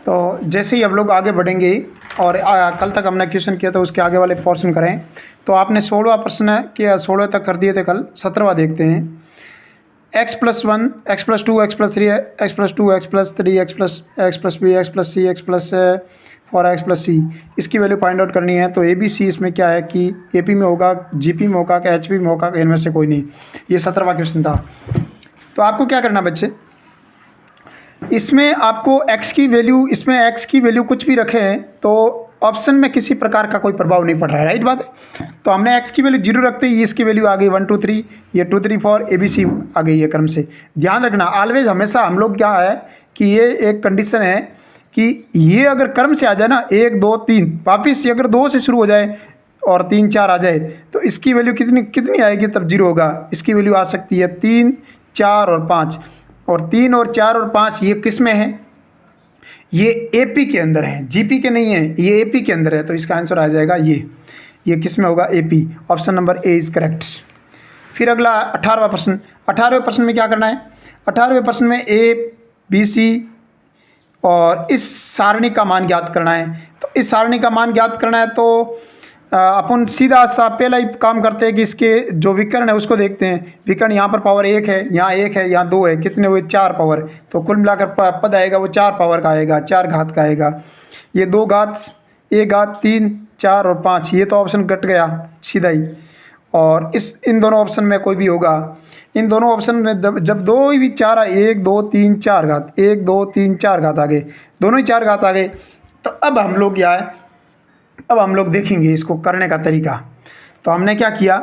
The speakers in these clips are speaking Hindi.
तो जैसे ही हम लोग आगे बढ़ेंगे और कल तक हमने क्वेश्चन किया था उसके आगे वाले पोर्शन करें। तो आपने 16वां प्रश्न किया, 16 तक कर दिए थे कल, 17वां देखते हैं। x+1 x+2 x+3 x+2 x+3 x+b x+c x+4 x+c इसकी वैल्यू फाइंड आउट करनी है। तो ए बी सी इसमें क्या है कि ए पी में होगा, जी पी में होगा, कि एच पी में होगा, कि इनमें से कोई नहीं। ये 17वां क्वेश्चन था। तो आपको क्या करना बच्चे, इसमें आपको x की वैल्यू, इसमें x की वैल्यू कुछ भी रखें तो ऑप्शन में किसी प्रकार का कोई प्रभाव नहीं पड़ रहा है, राइट बात है। तो हमने x की वैल्यू 0 रखते ही इसकी वैल्यू आ गई 1 2 3, ये 2 3 4 ABC आ गई है क्रम से। ध्यान रखना ऑलवेज, हमेशा हम लोग क्या है कि ये एक कंडीशन है कि ये अगर क्रम से आ जाए ना 1 2 3, वापिस अगर 2 से शुरू हो जाए और 3 4 आ जाए तो इसकी वैल्यू कितनी कितनी आएगी, तब 0 होगा। इसकी वैल्यू आ सकती है 3 4 और 5, और 3 और 4 और 5 ये किस में है, ये एपी के अंदर है, जीपी के नहीं है, ये एपी के अंदर है। तो इसका आंसर आ जाएगा ये किस में होगा, AP. Option number A is correct. फिर अगला 18वां प्रश्न। 18वें प्रश्न में क्या करना है, 18वें प्रश्न में ए बी सी और इस सारणी का मान ज्ञात करना है। तो इस सारणी का मान ज्ञात करना है तो अपन सीधा सा पहला ही काम करते हैं कि इसके जो विकर्ण है उसको देखते हैं। विकर्ण यहाँ पर पावर 1 है, यहाँ 1 है, यहाँ 2 है, कितने हुए 4 पावर। तो कुल मिलाकर पद आएगा वो 4 पावर का आएगा, 4 घात का आएगा। ये 2 घात, 1 घात, 3 4 और 5, ये तो ऑप्शन कट गया सीधा ही। और इन दोनों ऑप्शन में कोई भी होगा, इन दोनों ऑप्शन में जब 2 ही 4 आए, 1 2 3 4 घात, 1 2 3 4 घात आ गए, दोनों ही 4 घात आ गए। तो अब हम लोग क्या है, अब हम लोग देखेंगे इसको करने का तरीका। तो हमने क्या किया,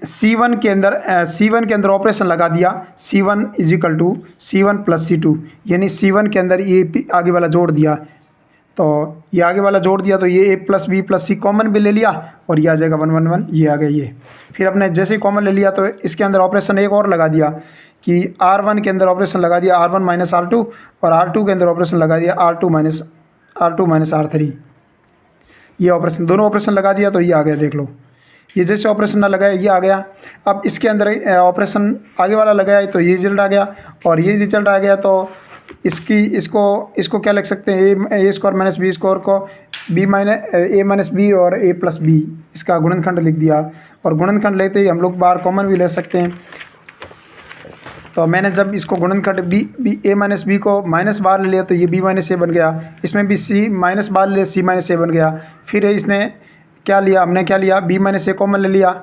C1 के अंदर ऑपरेशन लगा दिया, C1 = C1 + C2, यानी C1 के अंदर ये आगे वाला जोड़ दिया। तो ये आगे वाला जोड़ दिया तो ये A + B + C कॉमन भी ले लिया और ये आ जाएगा 1 1 1, ये आ गया ये। फिर अपने जैसे ही कॉमन ले लिया तो इसके अंदर ऑपरेशन एक और लगा दिया कि R1 के अंदर ऑपरेशन लगा दिया R1 - R2, और R2 के अंदर ऑपरेशन लगा दिया R2 - R3। ये ऑपरेशन, दोनों ऑपरेशन लगा दिया तो ये आ गया, देख लो। ये जैसे ऑपरेशन ना लगाया ये आ गया। अब इसके अंदर ऑपरेशन आगे वाला लगाया तो ये रिजल्ट आ गया, और ये रिजल्ट आ गया तो इसको क्या लिख सकते हैं, A² - B² को A - B और A + B, इसका गुणनखंड लिख दिया। और गुणनखंड लेते ही हम लोग बाहर कॉमन भी ले सकते हैं। तो मैंने जब इसको गुणनखंड A - B को माइनस बाहर ले लिया तो ये B - A बन गया। इसमें भी C माइनस बाहर ले लिया, C - A बन गया। फिर इसने क्या लिया, हमने क्या लिया, B - A कॉमन ले लिया,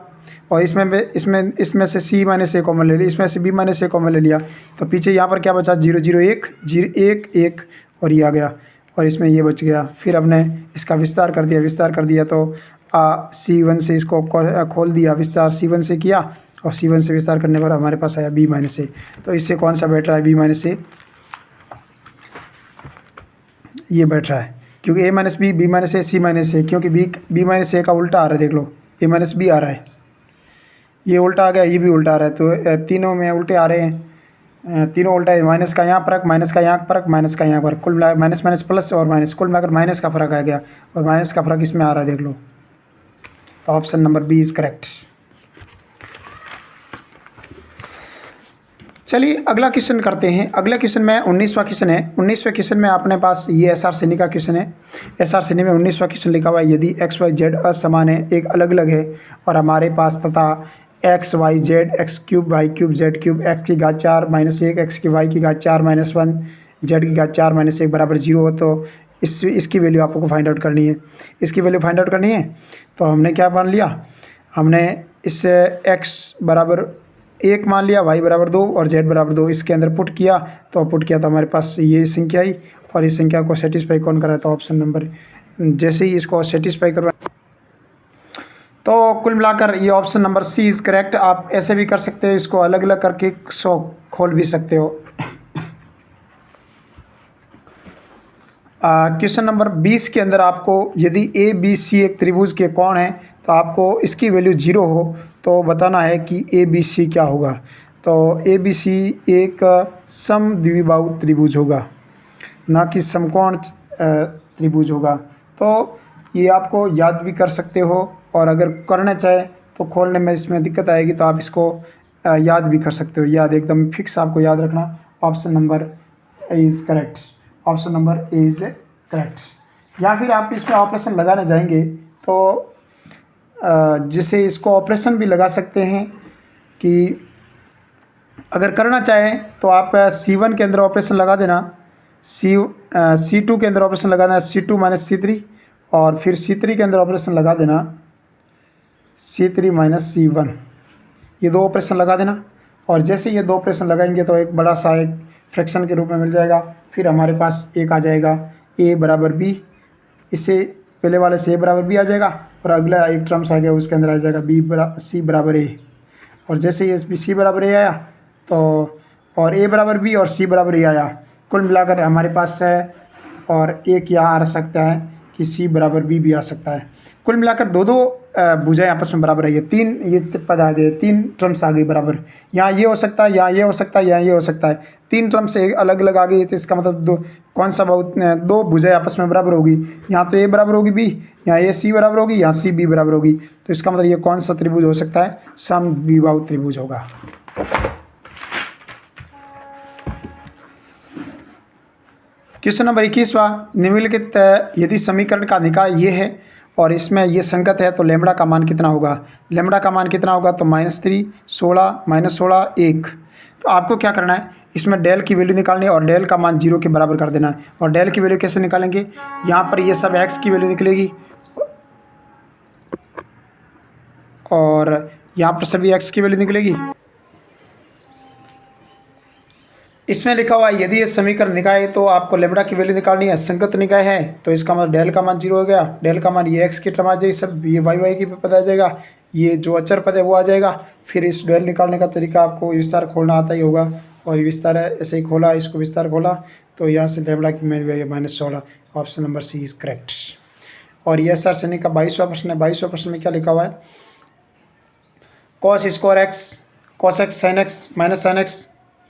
और इसमें से C - A कॉमन ले लिया, इसमें से B - A कॉमन ले लिया। तो पीछे यहाँ पर क्या बचा, 0 0 1 0 1 1, और ये आ गया, और इसमें ये बच गया। फिर हमने इसका विस्तार कर दिया तो C1 से इसको खोल दिया, विस्तार C1 से किया, और C1 से विस्तार करने पर हमारे पास आया B - A। तो इससे कौन सा बैठ रहा है, B - A, ये बैठ रहा है, क्योंकि A - B, B - A, C - A, क्योंकि B - A का उल्टा आ रहा है, देख लो, A - B आ रहा है, ये उल्टा आ गया, ये भी उल्टा आ रहा है। तो तीनों में उल्टे आ रहे हैं, तीनों उल्टा है। माइनस का यहाँ फर्क, माइनस का यहाँ फर्क, माइनस का यहाँ फर्क, कुल मिला माइनस माइनस प्लस और माइनस, कुल मिलाकर माइनस का फर्क आ गया, और माइनस का फर्क इसमें आ रहा है, देख लो। तो option number B is correct. चलिए अगला क्वेश्चन करते हैं। अगला क्वेश्चन में 19वां क्वेश्चन है। 19वें क्वेश्चन में अपने पास ये SR श्रेणी का क्वेश्चन है। SR श्रेणी में 19वां क्वेश्चन लिखा हुआ है, यदि x y z असमान है, एक अलग अलग है, और हमारे पास तथा x y z x³ y³ z³ x की घात 4 - 1 x की y की घात 4 - 1 z की घात 4 - 1 बराबर 0 हो, तो इसकी वैल्यू आपको फाइंड आउट करनी है। इसकी वैल्यू फाइंड आउट करनी है तो हमने क्या मान लिया, हमने इससे x बराबर 1 मान लिया, y बराबर 2 और z बराबर 2, इसके अंदर पुट किया तो हमारे पास ये संख्या आई, और इस संख्या को सेटिस्फाई कौन करा, तो ऑप्शन नंबर, जैसे ही इसको सेटिस्फाई करवा, तो कुल मिलाकर ये option number C is correct. आप ऐसे भी कर सकते हो, इसको अलग अलग करके खोल भी सकते हो। क्वेश्चन नंबर 20 के अंदर आपको यदि ABC एक त्रिभुज के कोण है तो आपको इसकी वैल्यू 0 हो तो बताना है कि ABC क्या होगा। तो ABC एक समद्विबाहु त्रिभुज होगा, ना कि समकोण त्रिभुज होगा। तो ये आपको याद भी कर सकते हो, और अगर करना चाहे तो खोलने में इसमें दिक्कत आएगी तो आप इसको याद भी कर सकते हो। याद एकदम फिक्स आपको याद रखना, option number is correct. Option number A is correct. या फिर आप इसमें ऑपरेशन लगाने जाएंगे तो जिसे इसको ऑपरेशन भी लगा सकते हैं कि अगर करना चाहें तो आप C1 के अंदर ऑपरेशन लगा देना, C2 के अंदर ऑपरेशन लगा देना C2 माइनस C3, और फिर C3 के अंदर ऑपरेशन लगा देना C3 माइनस C1। ये दो ऑपरेशन लगा देना, और जैसे ये दो ऑपरेशन लगाएंगे तो एक बड़ा सा एक फ्रैक्शन के रूप में मिल जाएगा। फिर हमारे पास एक आ जाएगा a बराबर b, इससे पहले वाले से a बराबर b आ जाएगा, और अगला एक टर्म्स आ गया उसके अंदर आ जाएगा c बराबर a। और जैसे ये c बराबर a आया तो और a बराबर b और c बराबर a आया, कुल मिलाकर हमारे पास है, और एक यहाँ आ सकता है कि c बराबर b भी आ सकता है। कुल मिलाकर दो भुजाएं आपस में बराबर है। ये तीन ये पद आ गए, तीन टर्म्स आ गई बराबर। यहाँ ये हो सकता है, यहाँ ये हो सकता है, यहाँ ये हो सकता है। तीन टर्म्स से अलग अलग आ गई तो इसका मतलब दो भुजाएं आपस में बराबर होगी। यहाँ तो a बराबर होगी b, यहाँ a c बराबर होगी, यहाँ c b बराबर होगी। तो इसका मतलब ये कौन सा त्रिभुज हो सकता है? समद्विबाहु त्रिभुज होगा। क्वेश्चन नंबर 21वां, निम्नलिखित यदि समीकरण का निकाय ये है और इसमें ये संगत है तो लेमड़ा का मान कितना होगा? लेमड़ा का मान कितना होगा? तो -3, 16, -16, 1। तो आपको क्या करना है, इसमें डेल की वैल्यू निकालनी है और डेल का मान 0 के बराबर कर देना है। और डेल की वैल्यू कैसे निकालेंगे? यहाँ पर ये सब x की वैल्यू निकलेगी और यहाँ पर सभी x की वैल्यू निकलेगी। इसमें लिखा हुआ है यदि ये समीकरण निकाय है तो आपको लेमड़ा की वैल्यू निकालनी है। संगत निकाय है तो इसका मतलब डेल का मान 0 हो गया, डेल का मान ये x की टर्म आ जाएगी, सब ये y की पद आ जाएगा, ये जो अचर पद है वो आ जाएगा। फिर इस डेल निकालने का तरीका आपको विस्तार खोलना आता ही होगा, और विस्तार ऐसे ही खोला, इसको विस्तार खोला तो यहाँ से लेमड़ा की value -16। Option number C is correct. और ये SR श्रेणी का 22वां प्रश्न है। 22वां प्रश्न में क्या लिखा हुआ है? cos square x, cos x sin x minus sin x,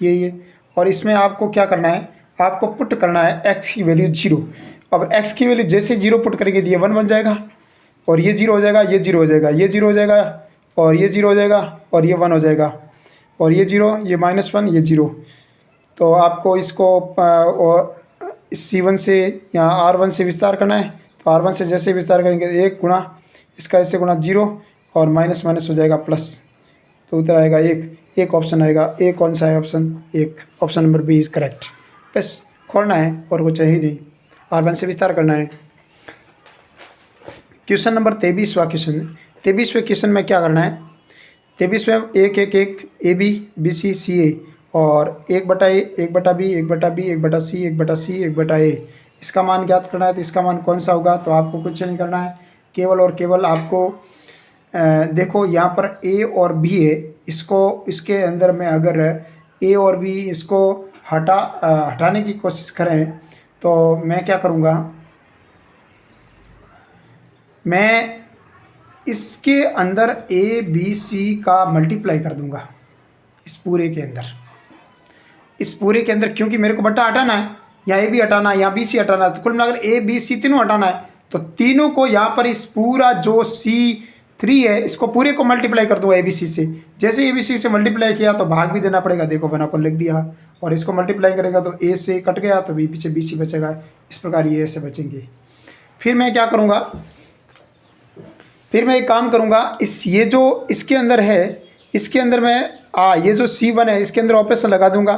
ये और इसमें आपको क्या करना है? आपको पुट करना है x की वैल्यू 0। अब x की वैल्यू जैसे 0 पुट करेंगे तो ये 1 बन जाएगा, और ये 0 हो जाएगा, ये 0 हो जाएगा, ये 0 हो जाएगा, और ये 0 हो जाएगा, और ये 1 हो जाएगा, और ये 0, ये -1, ये 0। तो आपको इसको C1 से यहाँ R1 से विस्तार करना है। तो R1 से जैसे विस्तार करेंगे 1 गुणा इसका ऐसे गुणा 0, और माइनस माइनस हो जाएगा प्लस, तो उत्तर आएगा 1। एक ऑप्शन आएगा, एक कौन सा है? Option 1, option number B is correct. बस खोलना है और कुछ ही नहीं, R1 से विस्तार करना है। क्वेश्चन नंबर 23वां क्वेश्चन। 23वें क्वेश्चन में क्या करना है? 23वें 1, 1, 1 AB BC CA और 1/A, 1/B, 1/B, 1/C, 1/C, 1/A, इसका मान ज्ञात करना है। तो इसका मान कौन सा होगा? तो आपको कुछ नहीं करना है, केवल और केवल आपको देखो यहाँ पर A और B है, इसको इसके अंदर में अगर A और B इसको हटाने की कोशिश करें तो मैं क्या करूँगा? मैं इसके अंदर A B C का मल्टीप्लाई कर दूँगा इस पूरे के अंदर, इस पूरे के अंदर, क्योंकि मेरे को बट्टा हटाना है, यहाँ A B हटाना है, यहाँ B C हटाना है, तो कुल मिलाकर A B C तीनों हटाना है। तो तीनों को यहाँ पर इस पूरा जो C3 है इसको पूरे को मल्टीप्लाई कर दूँगा ABC से। जैसे ABC से मल्टीप्लाई किया तो भाग भी देना पड़ेगा, देखो बना पर लिख दिया, और इसको मल्टीप्लाई करेगा तो A से कट गया तो B पीछे BC बचेगा। इस प्रकार ये ऐसे बचेंगे। फिर मैं क्या करूँगा? फिर मैं एक काम करूँगा, ये जो इसके अंदर है, इसके अंदर मैं ये जो C1 है इसके अंदर ऑपरेशन लगा दूंगा,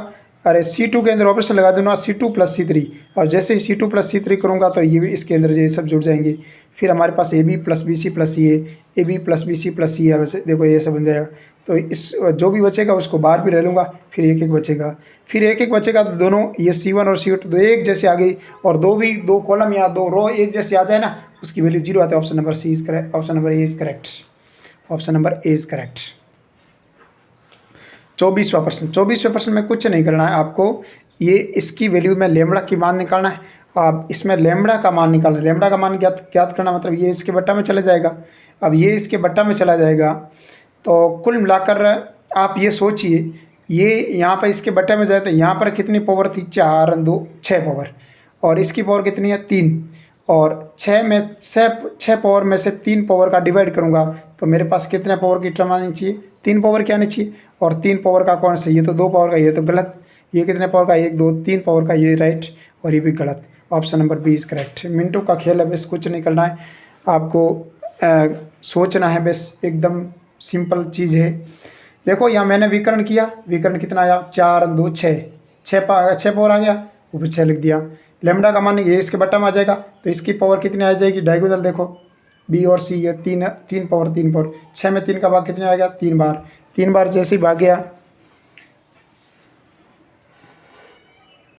अरे C2 के अंदर ऑपरेशन लगा दूंगा, C2 + C3, और जैसे ही C2 + C3 करूँगा तो ये भी इसके अंदर ये सब जुड़ जाएंगे। फिर हमारे पास AB + BC + CA, AB + BC + CA, वैसे देखो ये सब बन जाएगा। तो इस जो भी बचेगा उसको बाहर भी ले लूँगा, फिर एक एक बचेगा, फिर एक एक बचेगा, तो दोनों ये C1 और C2 दो एक जैसे आ गई, और दो कॉलम या दो रो एक जैसे आ जाए ना, उसकी वैल्यू 0 आती है। Option number C is correct, option number A is correct, option number A is correct. 24वां प्रश्न। 24वें प्रश्न में कुछ नहीं करना है आपको, ये इसकी वैल्यू में लेमड़ा की मान निकालना है। अब इसमें लेमड़ा का मान निकालना है, लेमड़ा का मान ज्ञात करना, मतलब ये इसके बट्टा में चला जाएगा। अब ये इसके बट्टा में चला जाएगा तो कुल मिलाकर आप ये सोचिए, ये यहाँ पर इसके बट्टे में जाए तो यहाँ पर कितनी पावर थी? 4 और 2 6 पावर, और इसकी पावर कितनी है? 3, और 6 पावर में से 3 पावर का डिवाइड करूँगा तो मेरे पास कितने पावर की टर्म आनी चाहिए? 3 पावर की आनी चाहिए। और 3 पावर का कौन सा? ये तो 2 पावर का, ये तो गलत। ये कितने पावर का? 1 2 3 पावर का, ये राइट। और ये भी गलत। Option number B is correct. मिनटों का खेल है, बस कुछ नहीं करना है आपको, सोचना है बस, एकदम सिंपल चीज़ है। देखो यहाँ मैंने विकर्ण किया, विकर्ण कितना आया 4 2 6, 6 पावर आ गया, ऊपर 6 लिख दिया। लेमडा का मान ये इसके बट्टा में आ जाएगा, तो इसकी पावर कितनी आ जाएगी, डायगोनल देखो बी और सी, ये 3 पावर 6 में 3 का भाग कितने आएगा 3 बार, 3 बार जैसे ही भाग गया